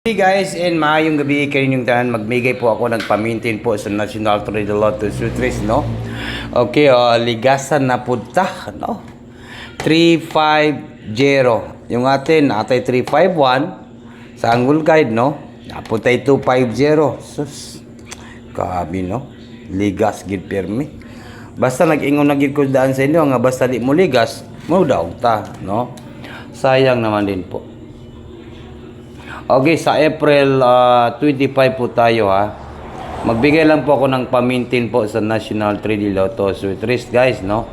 Hey guys, and maayong gabi kayo yung tanan. Magmigay po ako ng pamintin po sa National Trade Lotto Sutris, no? Okay, ligasan na punta, no? 350. Yung atin, atay 351 sa Angle Guide, no? Naputay 250. Sus, kabi, no? Ligas, gid permi. Basta nag-ingon na gid ko daan sa inyo, nga basta di mo ligas, mo daw ta, no? Sayang naman din po. Okay, sa April 25 po tayo ha. Magbigay lang po ako ng pamintin po sa National 3D Lotto Sutris guys, no?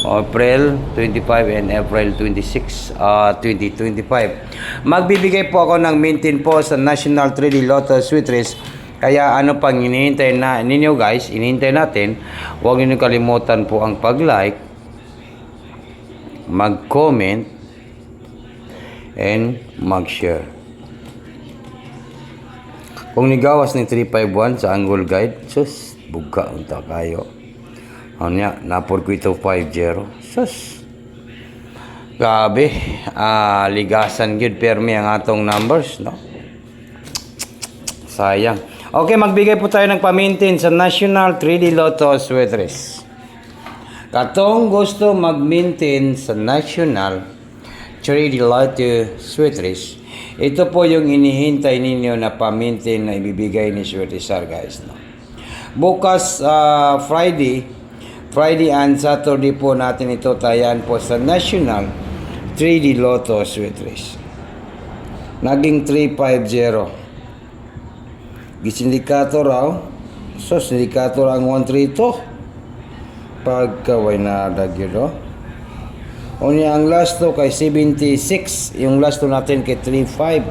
April 25 and April 26, 2025. Magbibigay po ako ng mintin po sa National 3D Lotto Sutris. Kaya ano pang hinihintay na ninyo guys, hinihintay natin. Huwag niyo kalimutan po ang pag-like, mag-comment, and mag-share. Kung nigawas ni 351 sa Angle Guide, sus, buka unta kayo. Anya, napod ko ito 50. Sus. Grabe, ligasan gyud permi ang atong numbers, no? Sayang. Okay, magbigay po tayo ng pamintin sa National 3D Lotto Sutris. Katong gusto mag-maintain sa National 3D Lotto Sutris, ito po yung inihintay ninyo na pamintin na ibibigay ni Swetisar guys, no? Bukas Friday and Saturday po natin ito tayan po sa National 3D Lotto Sutris. Naging 350. Gisindikator raw. So sindikator ang 132. Pagkaway na dagyo. Unya ang last to kay 76, yung last to natin kay 35.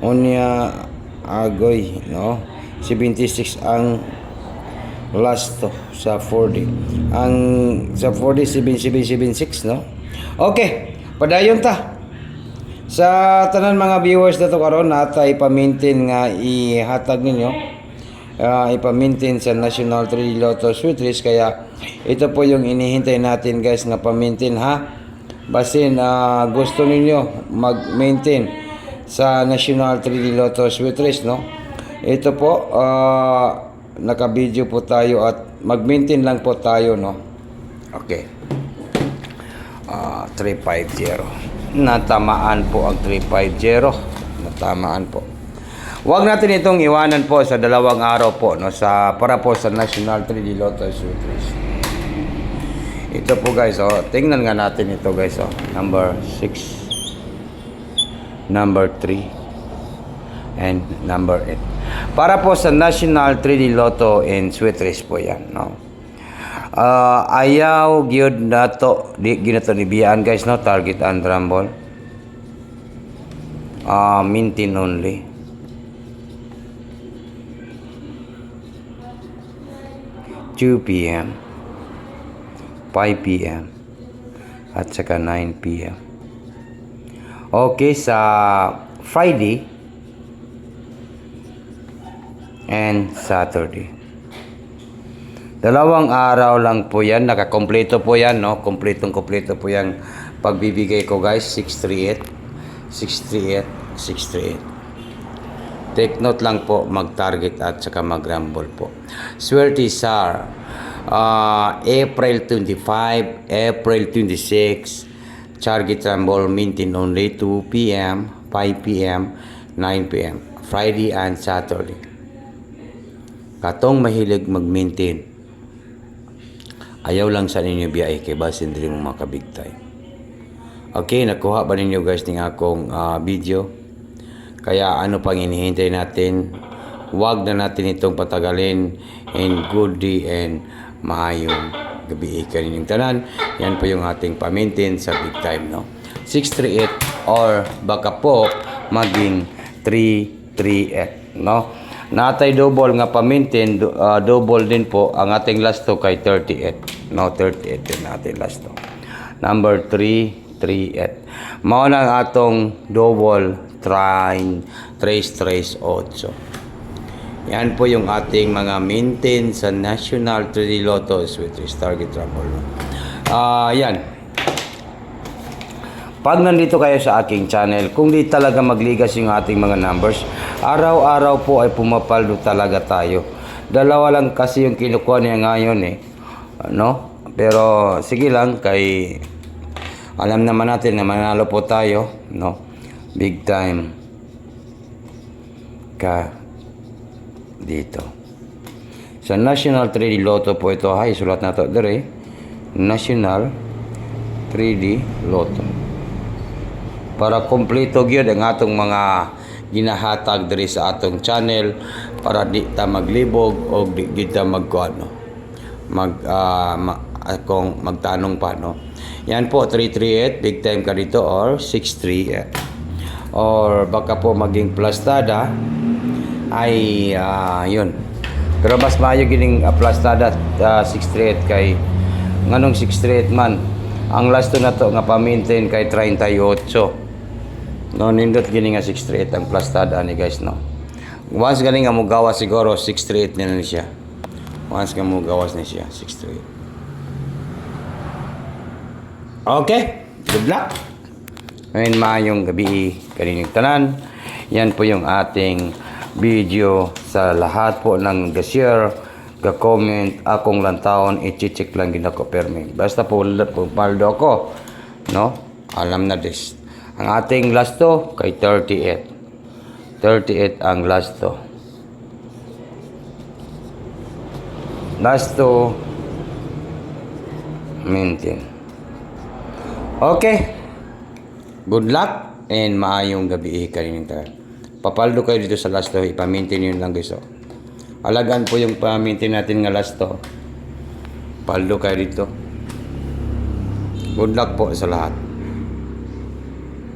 Unya agoy, no? 76 ang last to sa 40. Ang sa 40 7776, no? Okay, padayon ta. Sa tanan mga viewers nato karon natay pamintin nga ihatag ninyo. Ipamintin sa National 3D Lotto Sutris, kaya ito po yung inihintay natin guys nga pamintin ha. Basin gusto ninyo mag-maintain sa National 3D Lotto Sutris, no? Ito po naka-video po tayo at mag-maintain lang po tayo, no? Okay. 350. Natamaan po ang 350. Natamaan po. Huwag natin itong iwanan po sa 2 araw po, no, para po sa National 3D Lotto Sutris. Ito po guys, tingnan nga natin ito guys, number 6, number 3, and number 8. Para po sa National 3D Lotto in Sutris po yan, no. Ayaw gyud nato ginato ni biyaan guys, no, target and rumble. Mintin only. 2 p.m., 5 p.m., at saka 9 p.m. Okay, sa Friday and Saturday. 2 araw lang po yan. Nakakompleto po yan, no? Kompleto po yan. Pagbibigay ko guys, 638, 638, 638. Take note lang po, mag-target at saka mag-rumble po. Swetisar, April 25, April 26, target rumble, maintain only 2 p.m., 5 p.m., 9 p.m., Friday and Saturday. Katong mahilig mag-maintain, ayaw lang sa ninyo biyay kay basin din mo makabig time. Okay, nakuha ba ninyo guys ng akong video? Kaya ano pang hinihintay natin? Huwag na natin itong patagalin. And good day and maayong gabi kaninyong tanan. Yan po yung ating pamintin sa big time, no? 638 or baka po maging 338, no? Natay double nga pamintin, double din po ang ating last to kay 38, no? 38 din natin last to. Number 338. Mao na ang atong double trace 8. Yan po yung ating mga maintain sa National 3D Lotto Sutris target rumble. Yan. Pag nandito kayo sa aking channel, kung di talaga magligas yung ating mga numbers, araw-araw po ay pumapaldo talaga tayo. Dalawa lang kasi yung kinukuha niya ngayon eh. No? Pero sige lang, kay alam naman natin na manalo po tayo, no? Big time ka dito. Sa National 3D Lotto po ito, hay, sulat na to dire. National 3D Lotto. Para kompleto gyud ang atong mga ginahatag diri sa atong channel para di ta maglibog o di ta magkuano. Kung magtanong pa, no? Yan po, 338, big time ka dito, or 638. Or baka po maging plastada, ay, yun. Pero mas maayo gining plastada, 638 kay, nganong 638 man, ang last to na to, nga pa-maintain kay 38. No, nindot gini nga 638 ang plastada ni guys, no? Once galing nga mo gawas siguro, 638 na siya. Once nga mo gawas na siya, 638. Okay, good luck. Ngayon maayong gabi kanining tanan. Yan po yung ating video sa lahat po ng ga-share, ga-comment, akong lantawon, i-check lang din ako permi. Basta po paldo ako, no? Alam na this. Ang ating last to kay 38. 38 ang last to. Last to maintain. Okay. Good luck and maayong gabi kanining tanan. Papaldo kayo dito sa last to, ipa-maintain yun lang guys. Alagaan po yung pa-maintain natin nga last to. Paldo kayo dito. Good luck po sa lahat.